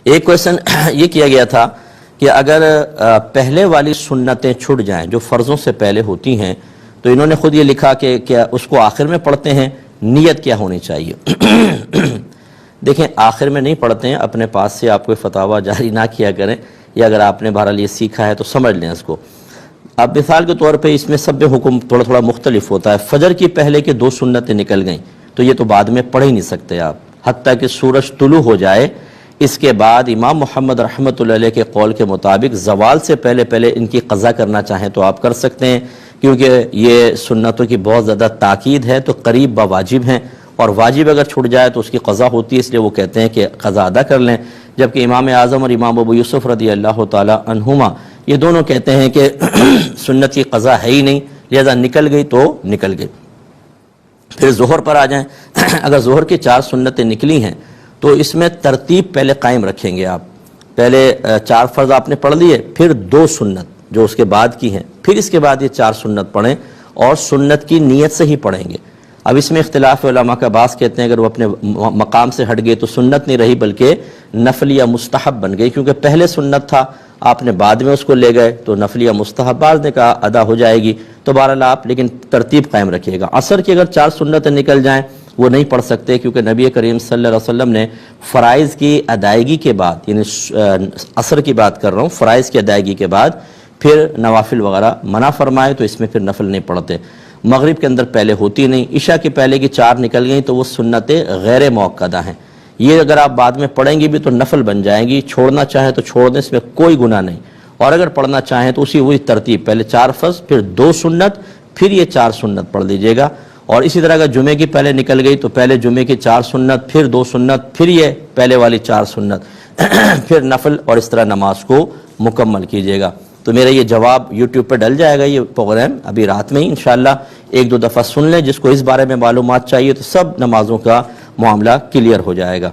ایک کویشچن یہ کیا گیا تھا کہ اگر پہلے والی سنتیں چھٹ جائیں جو فرضوں سے پہلے ہوتی ہیں تو انہوں نے خود یہ لکھا کہ کیا اس کو آخر میں پڑھتے ہیں، نیت کیا ہونی چاہیے؟ دیکھیں آخر میں نہیں پڑھتے ہیں، اپنے پاس سے آپ کوئی فتاویٰ جاری نہ کیا کریں، یا اگر آپ نے بہرحال یہ سیکھا ہے تو سمجھ لیں اس کو۔ اب مثال کے طور پہ اس میں سب حکم تھوڑا تھوڑا مختلف ہوتا ہے۔ فجر کی پہلے کے 2 سنتیں نکل گئیں تو یہ تو بعد میں پڑھ ہی نہیں سکتے آپ، حتیٰ کہ سورج طلوع ہو جائے۔ اس کے بعد امام محمد رحمۃ اللہ علیہ کے قول کے مطابق زوال سے پہلے پہلے ان کی قضا کرنا چاہیں تو آپ کر سکتے ہیں، کیونکہ یہ سنتوں کی بہت زیادہ تاکید ہے تو قریب بواجب ہیں، اور واجب اگر چھوٹ جائے تو اس کی قضا ہوتی ہے، اس لیے وہ کہتے ہیں کہ قضا ادا کر لیں۔ جبکہ امام اعظم اور امام ابو یوسف رضی اللہ تعالی عنہما یہ دونوں کہتے ہیں کہ سنت کی قضا ہے ہی نہیں، لہذا نکل گئی تو نکل گئی۔ پھر ظہر پر آ جائیں، اگر ظہر کی 4 سنتیں نکلی ہیں تو اس میں ترتیب پہلے قائم رکھیں گے آپ۔ پہلے 4 فرض آپ نے پڑھ لیے، پھر 2 سنت جو اس کے بعد کی ہیں، پھر اس کے بعد یہ 4 سنت پڑھیں، اور سنت کی نیت سے ہی پڑھیں گے۔ اب اس میں اختلاف علماء کا، بعض کہتے ہیں اگر وہ اپنے مقام سے ہٹ گئے تو سنت نہیں رہی بلکہ نفل یا مستحب بن گئی، کیونکہ پہلے سنت تھا آپ نے بعد میں اس کو لے گئے تو نفل یا مستحب، بعض نے کہا ادا ہو جائے گی۔ تو بہرحال آپ لیکن ترتیب قائم رکھیے گا۔ عصر کی اگر 4 سنتیں نکل جائیں وہ نہیں پڑھ سکتے، کیونکہ نبی کریم صلی اللہ علیہ وسلم نے فرائض کی ادائیگی کے بعد، یعنی عصر کی بات کر رہا ہوں، فرائض کی ادائیگی کے بعد پھر نوافل وغیرہ منع فرمائے تو اس میں پھر نفل نہیں پڑھتے۔ مغرب کے اندر پہلے ہوتی نہیں، عشاء کے پہلے کی 4 نکل گئیں تو وہ سنتیں غیر موقدہ ہیں، یہ اگر آپ بعد میں پڑھیں گے بھی تو نفل بن جائیں گی، چھوڑنا چاہیں تو چھوڑ دیں، اس میں کوئی گناہ نہیں، اور اگر پڑھنا چاہیں تو وہی ترتیب، پہلے 4 فرض پھر 2 سنت پھر یہ 4 سنت پڑھ لیجئے گا۔ اور اسی طرح اگر جمعے کی پہلے نکل گئی تو پہلے جمعے کی 4 سنت پھر 2 سنت پھر یہ پہلے والی 4 سنت پھر نفل، اور اس طرح نماز کو مکمل کیجئے گا۔ تو میرا یہ جواب یوٹیوب پہ ڈل جائے گا، یہ پروگرام ابھی رات میں ہی انشاءاللہ 1-2 دفعہ سن لیں، جس کو اس بارے میں معلومات چاہیے تو سب نمازوں کا معاملہ کلیئر ہو جائے گا۔